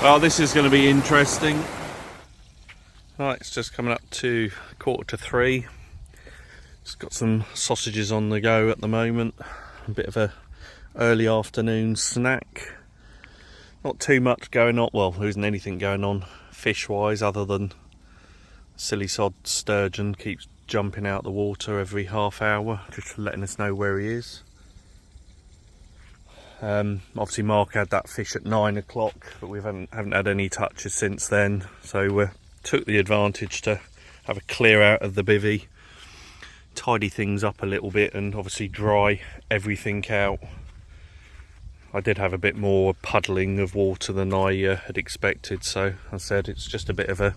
Well, this is going to be interesting. Right, it's just coming up to 2:45. Just got some sausages on the go at the moment. A bit of a early afternoon snack. Not too much going on. Well, there isn't anything going on fish-wise other than silly sod sturgeon keeps jumping out the water every half hour, just letting us know where he is. Obviously Mark had that fish at 9 o'clock, but we haven't had any touches since then, so took the advantage to have a clear out of the bivvy, tidy things up a little bit, and obviously dry everything out. I did have a bit more puddling of water than I had expected, so I said it's just a bit of a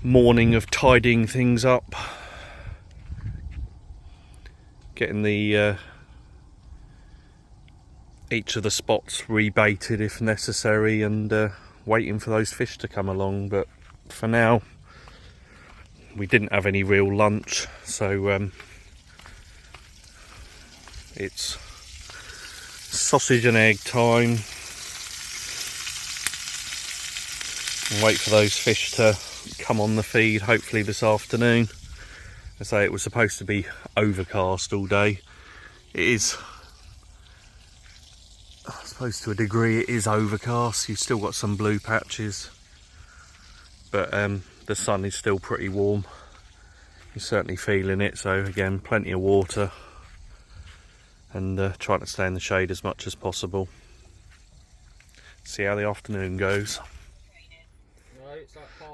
morning of tidying things up, getting the each of the spots rebaited if necessary, and waiting for those fish to come along. But for now we didn't have any real lunch, so it's sausage and egg time. Wait for those fish to come on the feed, hopefully this afternoon. I say it was supposed to be overcast all day. It is, I suppose to a degree it is overcast. You've still got some blue patches, but the sun is still pretty warm. You're certainly feeling it, so again, plenty of water, and trying to stay in the shade as much as possible. See how the afternoon goes.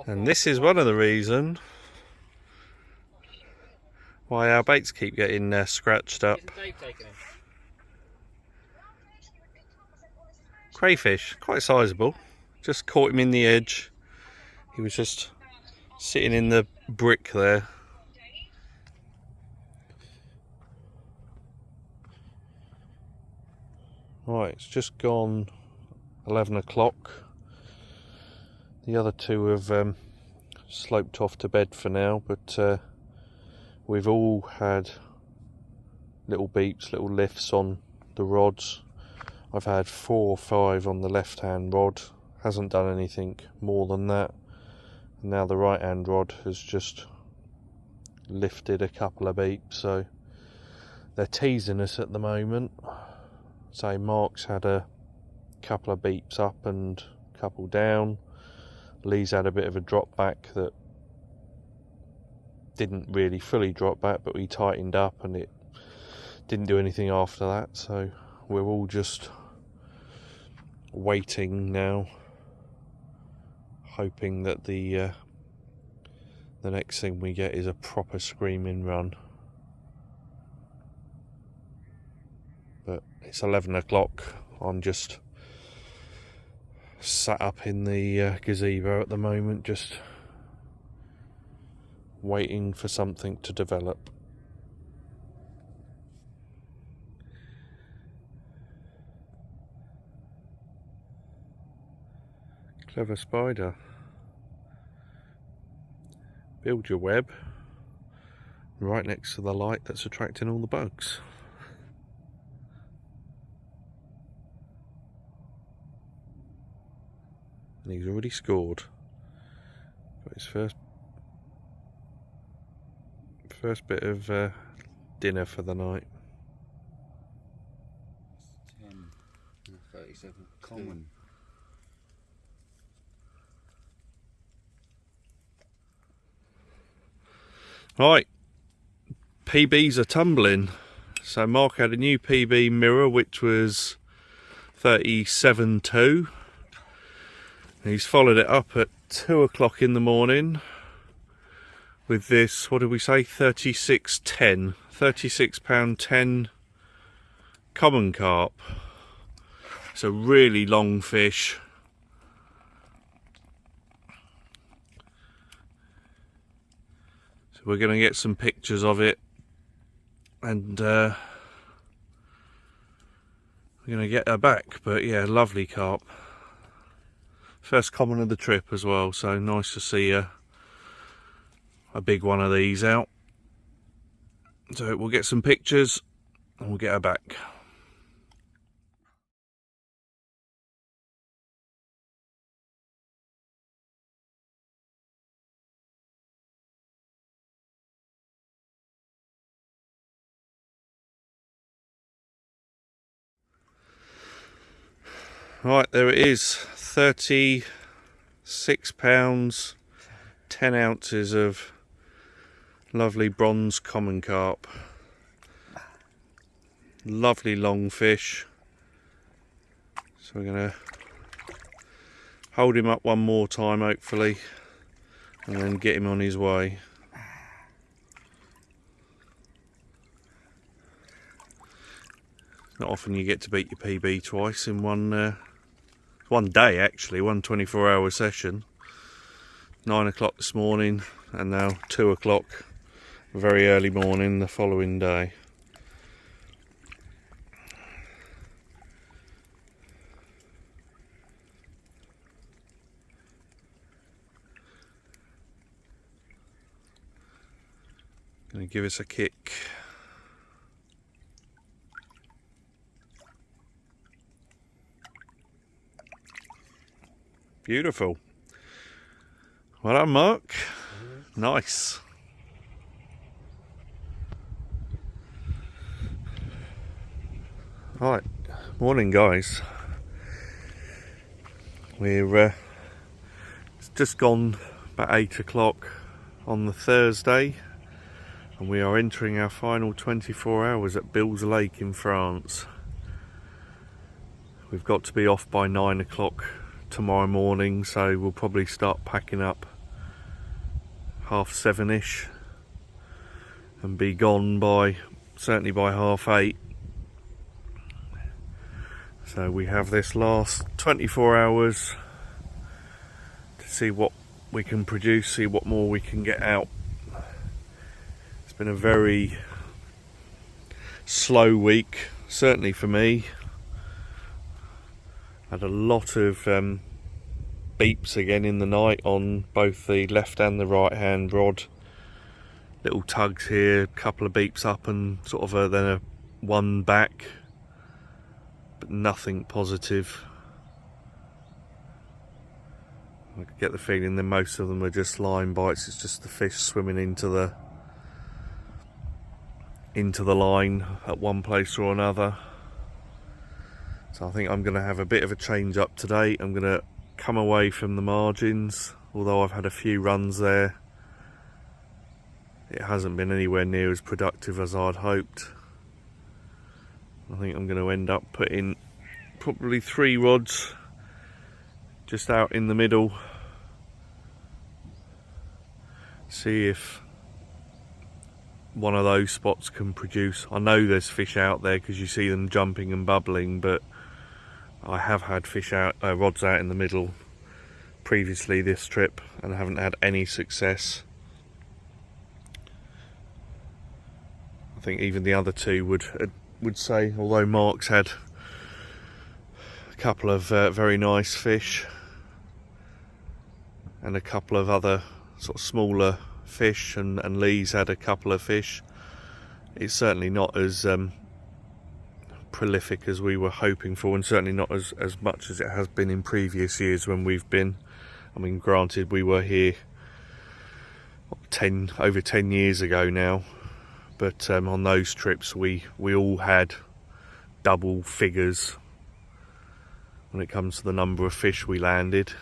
And this is one of the reasons why our baits keep getting scratched up. Crayfish, quite sizable. Just caught him in the edge. He was just sitting in the brick there. Right, it's just gone 11 o'clock. The other two have sloped off to bed for now, but we've all had little beeps, little lifts on the rods. I've had 4 or 5 on the left hand rod, hasn't done anything more than that. And now the right hand rod has just lifted a couple of beeps, so they're teasing us at the moment. So Mark's had a couple of beeps up and a couple down. Lee's had a bit of a drop back that didn't really fully drop back, but we tightened up and it didn't do anything after that. So we're all just waiting now, hoping that the next thing we get is a proper screaming run. But it's 11 o'clock. I'm just sat up in the gazebo at the moment, just waiting for something to develop. Clever spider. Build your web right next to the light that's attracting all the bugs. And he's already scored. Got his first bit of dinner for the night. 10, 37, common. Right, PBs are tumbling. So Mark had a new PB mirror, which was 37.2. He's followed it up at 2 o'clock in the morning with this, what did we say, 36.10, £36.10 common carp. It's a really long fish. So we're going to get some pictures of it, and we're going to get her back. But yeah, lovely carp. First common of the trip as well, so nice to see a big one of these out. So we'll get some pictures and we'll get her back. Right, there it is, 36 pounds, 10 ounces of lovely bronze common carp. Lovely long fish. So we're going to hold him up one more time hopefully, and then get him on his way. Not often you get to beat your PB twice in one day actually, one 24-hour session. 9 o'clock this morning and now 2 o'clock very early morning the following day. Gonna give us a kick. Beautiful. Well done, Mark. Nice. Right, morning guys. We're it's just gone about 8 o'clock on the Thursday, and we are entering our final 24 hours at Bills Lake in France. We've got to be off by 9 o'clock tomorrow morning, so we'll probably start packing up 7:30ish and be gone by certainly by 8:30. So we have this last 24 hours to see what we can produce, see what more we can get out. It's been a very slow week, certainly for me. Had a lot of beeps again in the night on both the left and the right hand rod. Little tugs here, a couple of beeps up and sort of then one back, but nothing positive. I get the feeling that most of them are just line bites. It's just the fish swimming into the line at one place or another. So I think I'm going to have a bit of a change up today. I'm going to come away from the margins, although I've had a few runs there. It hasn't been anywhere near as productive as I'd hoped. I think I'm going to end up putting probably 3 rods just out in the middle. See if one of those spots can produce. I know there's fish out there because you see them jumping and bubbling, but I have had fish out, rods out in the middle previously this trip and haven't had any success. I think even the other two would say, although Mark's had a couple of very nice fish and a couple of other sort of smaller fish, and Lee's had a couple of fish, it's certainly not as prolific as we were hoping for, and certainly not as much as it has been in previous years when we've been. I mean, granted, we were here over 10 years ago now, but on those trips we all had double figures when it comes to the number of fish we landed.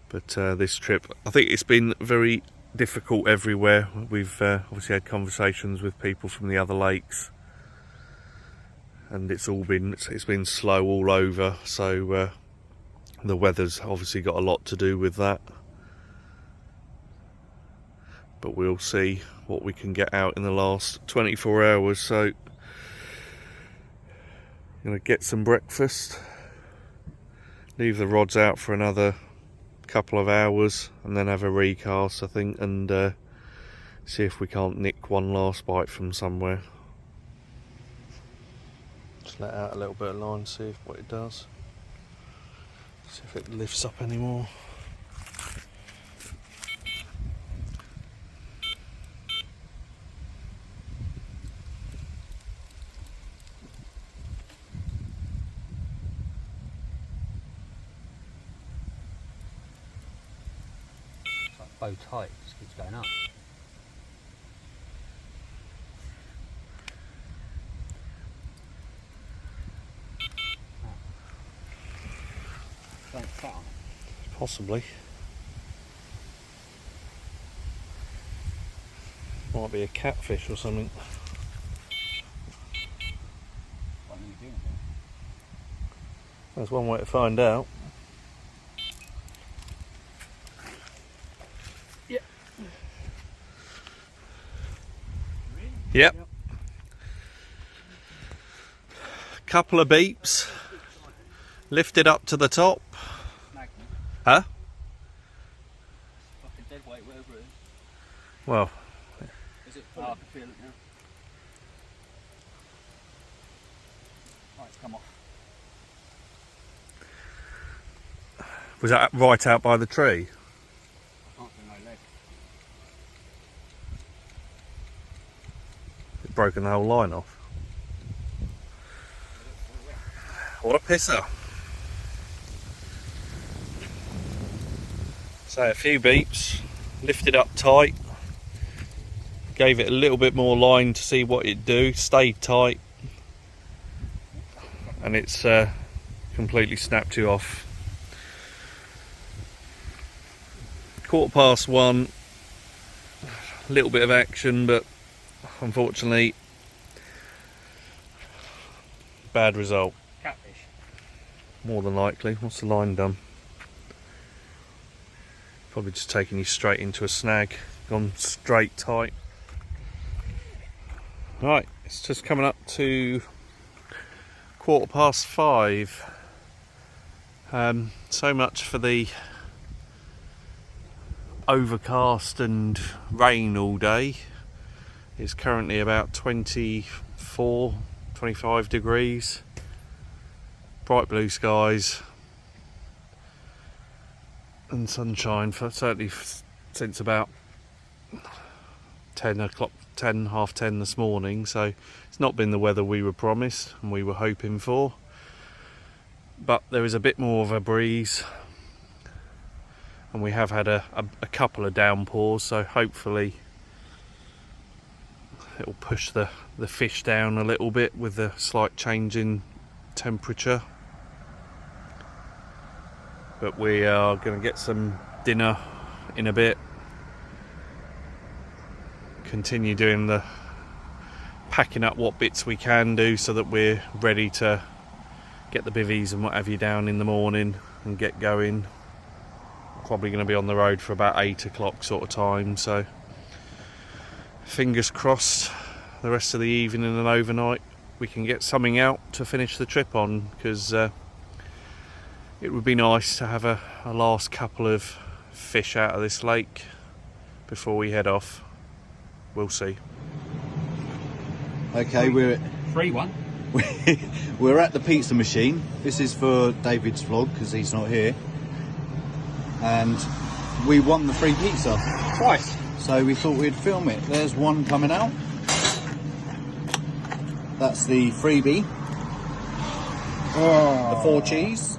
But this trip, I think it's been very difficult everywhere. We've obviously had conversations with people from the other lakes, and it's been slow all over, so the weather's obviously got a lot to do with that. But we'll see what we can get out in the last 24 hours. So I'm going to get some breakfast, leave the rods out for another couple of hours, and then have a recast, I think, and see if we can't nick one last bite from somewhere. Just let out a little bit of line, see what it does. See if it lifts up anymore. It's like bow tight, it just keeps going up. Possibly. Might be a catfish or something. What are you doing? There's one way to find out. Yep. Yep. Couple of beeps. Lifted up to the top. Snag me. Huh? Fucking dead weight, whatever it is. Well, Is it? Oh, I can feel it now. Right, come off. was that right out by the tree? I can't feel no leg. It's broken the whole line off. What a pisser. So a few beeps, lifted up tight, gave it a little bit more line to see what it'd do, stayed tight, and it's completely snapped you off. 1:15, a little bit of action, but unfortunately bad result. Catfish. More than likely. What's the line done? Probably just taking you straight into a snag. Gone straight tight. Right, it's just coming up to 5:15. So much for the overcast and rain all day. It's currently about 24, 25 degrees. Bright blue skies. And sunshine for certainly since about 10 o'clock, 10, half 10 this morning. So it's not been the weather we were promised and we were hoping for. But there is a bit more of a breeze. And we have had a couple of downpours, so hopefully it'll push the fish down a little bit with the slight change in temperature. But we are going to get some dinner in a bit. Continue doing the packing up what bits we can do so that we're ready to get the bivvies and what have you down in the morning and get going. Probably going to be on the road for about 8 o'clock sort of time, so fingers crossed the rest of the evening and overnight we can get something out to finish the trip on, because it would be nice to have a last couple of fish out of this lake before we head off. We'll see. Okay, we're Free one. we're at the pizza machine. This is for David's vlog because he's not here, and we won the free pizza Twice. so we thought we'd film it. There's one coming out. That's the freebie, the 4 cheese,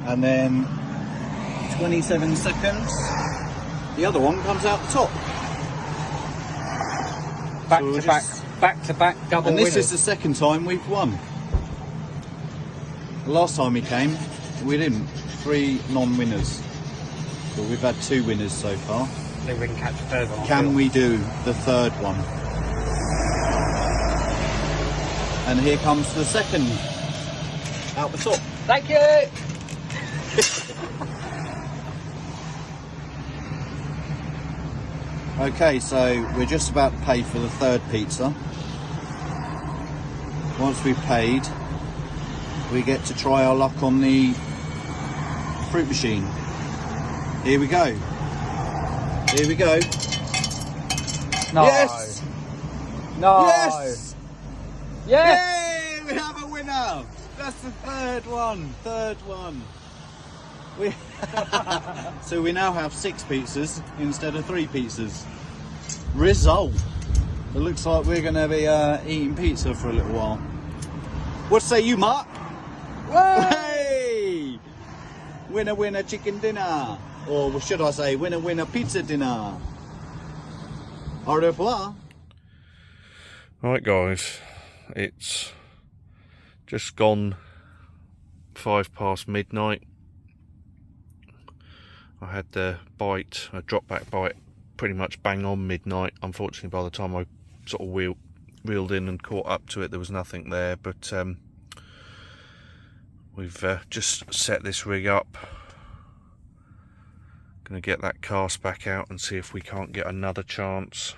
and then 27 seconds the other one comes out the top. Back So we'll to back, just- back to back, double And this winners. is the second time we've won. The last time we came, we didn't. 3 non-winners. But we've had 2 winners so far. Then we can catch a third one. Can we do the third one? And here comes the second. Out the top. Thank you. Okay, so we're just about to pay for the third pizza. Once we've paid, we get to try our luck on the fruit machine. Here we go. Here we go. No. Yes! No. Yes! Yes. Yay! We have a winner! That's the third one. We so we now have 6 pizzas instead of 3 pizzas. Result. It looks like we're going to be eating pizza for a little while. What say you, Mark? Hey! Winner, winner, chicken dinner. Or should I say, winner, winner, pizza dinner. Au revoir. Right guys, it's just gone 5 past midnight. I had the bite, a drop back bite, pretty much bang on midnight. Unfortunately, by the time I sort of reeled in and caught up to it, there was nothing there. But we've just set this rig up. Going to get that cast back out and see if we can't get another chance.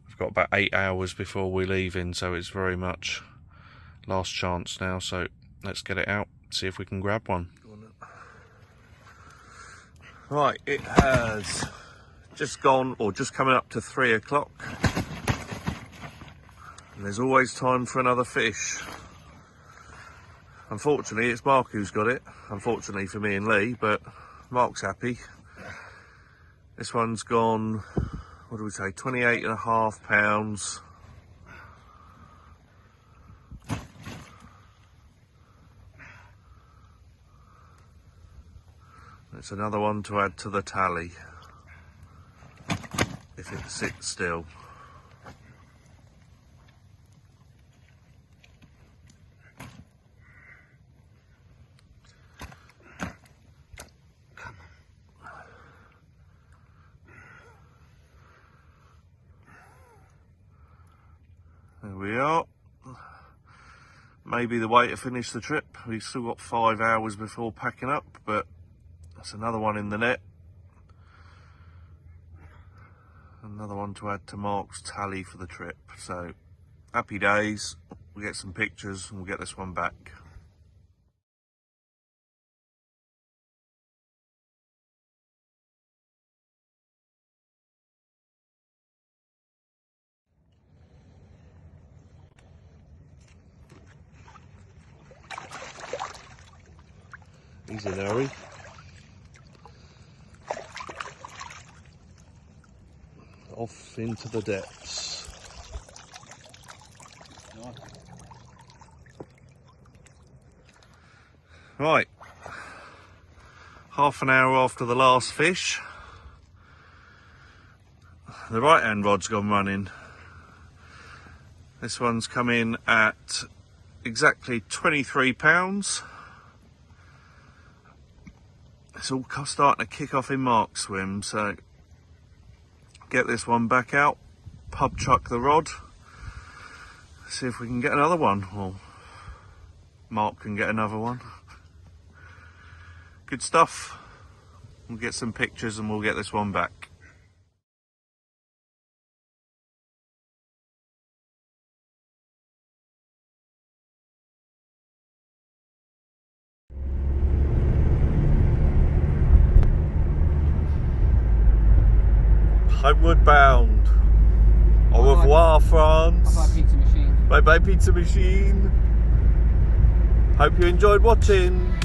We've got about 8 hours before we're leaving, so it's very much last chance now. So let's get it out, see if we can grab one. Right, it has just gone, or just coming up to 3 o'clock. And there's always time for another fish. Unfortunately, it's Mark who's got it. Unfortunately for me and Lee, but Mark's happy. This one's gone, what do we say, 28.5 pounds. It's another one to add to the tally, if it sits still. There we are. Maybe the way to finish the trip. We've still got 5 hours before packing up, but that's another one in the net. Another one to add to Mark's tally for the trip. So, happy days. We'll get some pictures and we'll get this one back. He's in a hurry. Off into the depths. Right, half an hour after the last fish, the right hand rod's gone running. This one's come in at exactly 23 pounds. It's all starting to kick off in Mark's swim, so get this one back out, pub chuck the rod, see if we can get another one, or Mark can get another one. Good stuff. We'll get some pictures and we'll get this one back. Homeward bound. Au revoir, France. Bye bye pizza machine. Bye bye pizza machine. Hope you enjoyed watching.